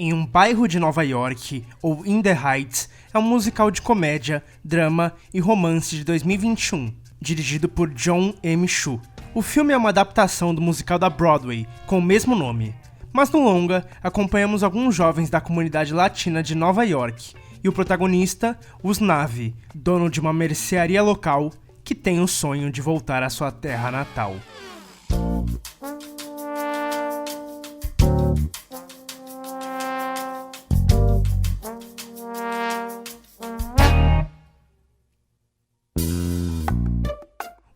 Em um Bairro de Nova York, ou In the Heights, é um musical de comédia, drama e romance de 2021, dirigido por Jon M. Chu. O filme é uma adaptação do musical da Broadway, com o mesmo nome. Mas no longa, acompanhamos alguns jovens da comunidade latina de Nova York, e o protagonista, os Navi, dono de uma mercearia local, que tem o sonho de voltar à sua terra natal.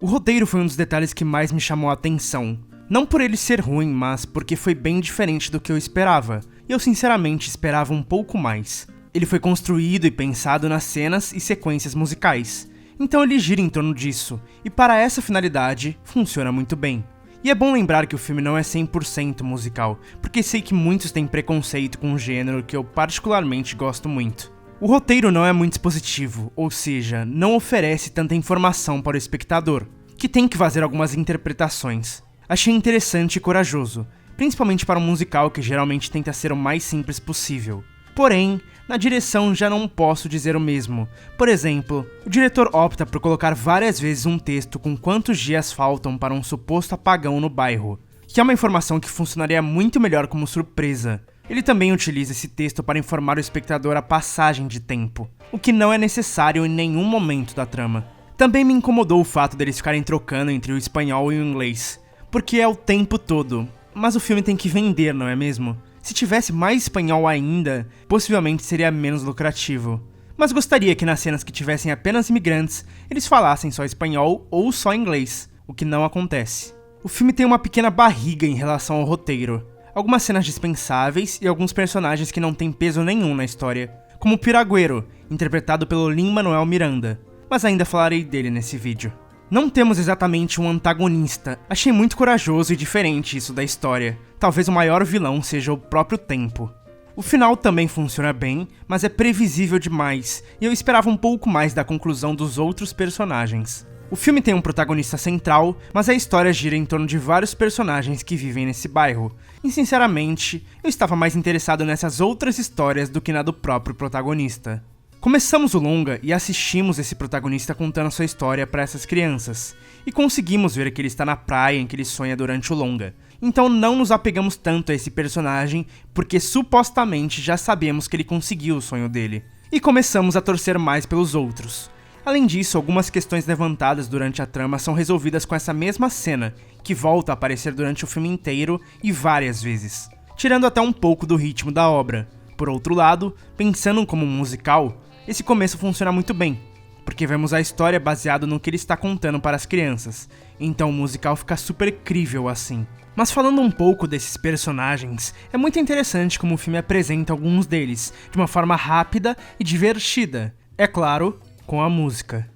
O roteiro foi um dos detalhes que mais me chamou a atenção. Não por ele ser ruim, mas porque foi bem diferente do que eu esperava. E eu sinceramente esperava um pouco mais. Ele foi construído e pensado nas cenas e sequências musicais. Então ele gira em torno disso, e para essa finalidade, funciona muito bem. E é bom lembrar que o filme não é 100% musical, porque sei que muitos têm preconceito com um gênero que eu particularmente gosto muito. O roteiro não é muito expositivo, ou seja, não oferece tanta informação para o espectador, que tem que fazer algumas interpretações. Achei interessante e corajoso, principalmente para um musical que geralmente tenta ser o mais simples possível. Porém, na direção já não posso dizer o mesmo. Por exemplo, o diretor opta por colocar várias vezes um texto com quantos dias faltam para um suposto apagão no bairro, que é uma informação que funcionaria muito melhor como surpresa. Ele também utiliza esse texto para informar o espectador a passagem de tempo, o que não é necessário em nenhum momento da trama. Também me incomodou o fato deles ficarem trocando entre o espanhol e o inglês, porque é o tempo todo, mas o filme tem que vender, não é mesmo? Se tivesse mais espanhol ainda, possivelmente seria menos lucrativo. Mas gostaria que nas cenas que tivessem apenas imigrantes, eles falassem só espanhol ou só inglês, o que não acontece. O filme tem uma pequena barriga em relação ao roteiro. Algumas cenas dispensáveis e alguns personagens que não têm peso nenhum na história, como o Piragüero, interpretado pelo Lin-Manuel Miranda, mas ainda falarei dele nesse vídeo. Não temos exatamente um antagonista, achei muito corajoso e diferente isso da história, talvez o maior vilão seja o próprio tempo. O final também funciona bem, mas é previsível demais, e eu esperava um pouco mais da conclusão dos outros personagens. O filme tem um protagonista central, mas a história gira em torno de vários personagens que vivem nesse bairro. E sinceramente, eu estava mais interessado nessas outras histórias do que na do próprio protagonista. Começamos o longa e assistimos esse protagonista contando sua história para essas crianças. E conseguimos ver que ele está na praia em que ele sonha durante o longa. Então não nos apegamos tanto a esse personagem, porque supostamente já sabemos que ele conseguiu o sonho dele. E começamos a torcer mais pelos outros. Além disso, algumas questões levantadas durante a trama são resolvidas com essa mesma cena, que volta a aparecer durante o filme inteiro e várias vezes, tirando até um pouco do ritmo da obra. Por outro lado, pensando como um musical, esse começo funciona muito bem, porque vemos a história baseada no que ele está contando para as crianças, então o musical fica super crível assim. Mas falando um pouco desses personagens, é muito interessante como o filme apresenta alguns deles, de uma forma rápida e divertida. É claro, com a música.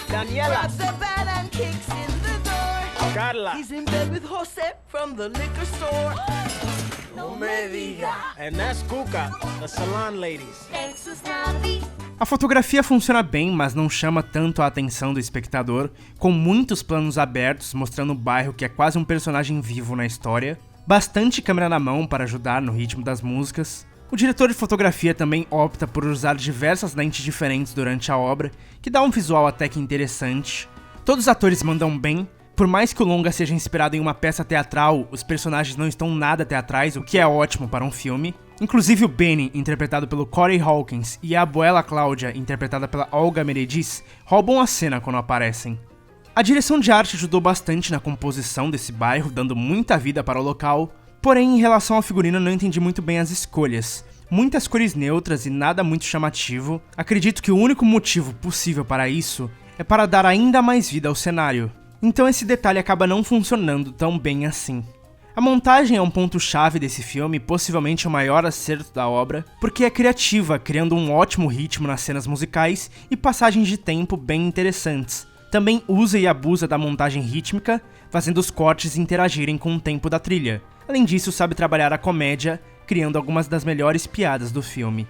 Daniela. Carla. He's in bed with Jose from the liquor store. No me diga. And that's Cuca, the salon ladies. A fotografia funciona bem, mas não chama tanto a atenção do espectador, com muitos planos abertos mostrando o bairro que é quase um personagem vivo na história, bastante câmera na mão para ajudar no ritmo das músicas. O diretor de fotografia também opta por usar diversas lentes diferentes durante a obra, que dá um visual até que interessante. Todos os atores mandam bem, por mais que o longa seja inspirado em uma peça teatral, os personagens não estão nada teatrais, o que é ótimo para um filme. Inclusive o Benny, interpretado pelo Corey Hawkins, e a abuela Cláudia, interpretada pela Olga Meredith, roubam a cena quando aparecem. A direção de arte ajudou bastante na composição desse bairro, dando muita vida para o local. Porém, em relação ao figurino, não entendi muito bem as escolhas. Muitas cores neutras e nada muito chamativo. Acredito que o único motivo possível para isso é para dar ainda mais vida ao cenário. Então esse detalhe acaba não funcionando tão bem assim. A montagem é um ponto-chave desse filme, possivelmente o maior acerto da obra, porque é criativa, criando um ótimo ritmo nas cenas musicais e passagens de tempo bem interessantes. Também usa e abusa da montagem rítmica, fazendo os cortes interagirem com o tempo da trilha. Além disso, sabe trabalhar a comédia, criando algumas das melhores piadas do filme.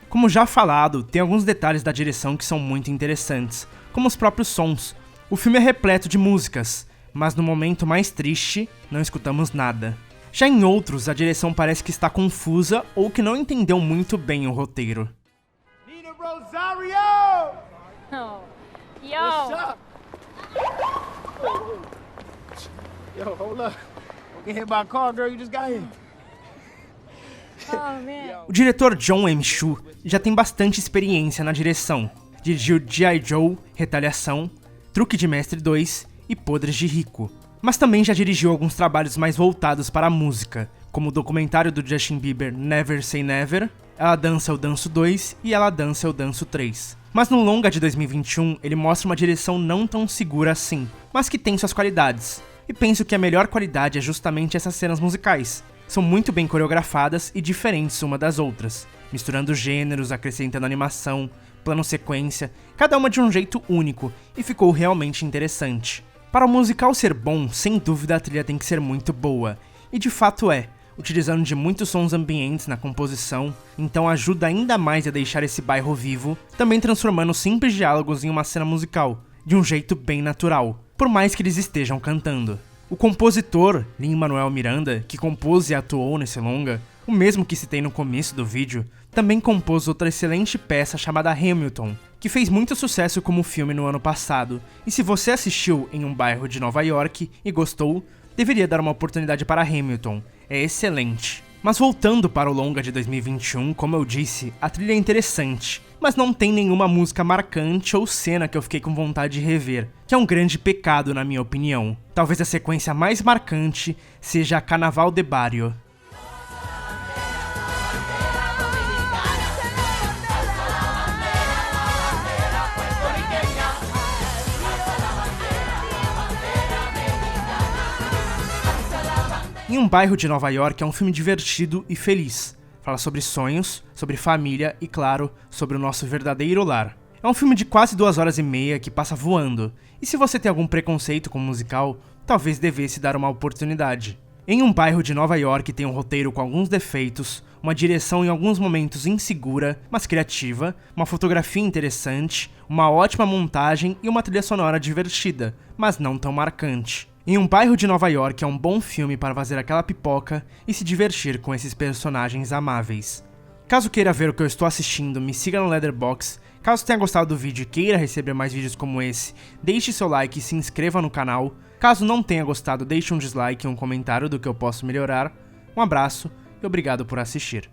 Como já falado, tem alguns detalhes da direção que são muito interessantes, como os próprios sons. O filme é repleto de músicas, mas no momento mais triste, não escutamos nada. Já em outros, a direção parece que está confusa ou que não entendeu muito bem o roteiro. Nina Rosario! Oh. Yo. What's up? Yo, hold up. Don't get hit by a car, girl. You just got here. Oh, man. O diretor Jon M. Chu já tem bastante experiência na direção. Dirigiu G.I. Joe, Retaliação, Truque de Mestre 2 e Podres de Rico. Mas também já dirigiu alguns trabalhos mais voltados para a música, como o documentário do Justin Bieber Never Say Never, Ela Dança Eu Danço 2 e Ela Dança Eu Danço 3. Mas no longa de 2021, ele mostra uma direção não tão segura assim, mas que tem suas qualidades. E penso que a melhor qualidade é justamente essas cenas musicais. São muito bem coreografadas e diferentes uma das outras, misturando gêneros, acrescentando animação, plano sequência, cada uma de um jeito único, e ficou realmente interessante. Para o musical ser bom, sem dúvida a trilha tem que ser muito boa, e de fato é, utilizando de muitos sons ambientes na composição, então ajuda ainda mais a deixar esse bairro vivo, também transformando simples diálogos em uma cena musical, de um jeito bem natural, por mais que eles estejam cantando. O compositor, Lin-Manuel Miranda, que compôs e atuou nesse longa, o mesmo que citei no começo do vídeo, também compôs outra excelente peça chamada Hamilton, que fez muito sucesso como filme no ano passado, e se você assistiu em um bairro de Nova York e gostou, deveria dar uma oportunidade para Hamilton, é excelente. Mas voltando para o longa de 2021, como eu disse, a trilha é interessante, mas não tem nenhuma música marcante ou cena que eu fiquei com vontade de rever, que é um grande pecado na minha opinião. Talvez a sequência mais marcante seja Carnaval de Barrio. Em um bairro de Nova York é um filme divertido e feliz. Fala sobre sonhos, sobre família e, claro, sobre o nosso verdadeiro lar. É um filme de quase 2h30 que passa voando, e se você tem algum preconceito com musical, talvez devesse dar uma oportunidade. Em um bairro de Nova York tem um roteiro com alguns defeitos, uma direção em alguns momentos insegura, mas criativa, uma fotografia interessante, uma ótima montagem e uma trilha sonora divertida, mas não tão marcante. Em um bairro de Nova York é um bom filme para fazer aquela pipoca e se divertir com esses personagens amáveis. Caso queira ver o que eu estou assistindo, me siga no Letterboxd. Caso tenha gostado do vídeo e queira receber mais vídeos como esse, deixe seu like e se inscreva no canal. Caso não tenha gostado, deixe um dislike e um comentário do que eu posso melhorar. Um abraço e obrigado por assistir.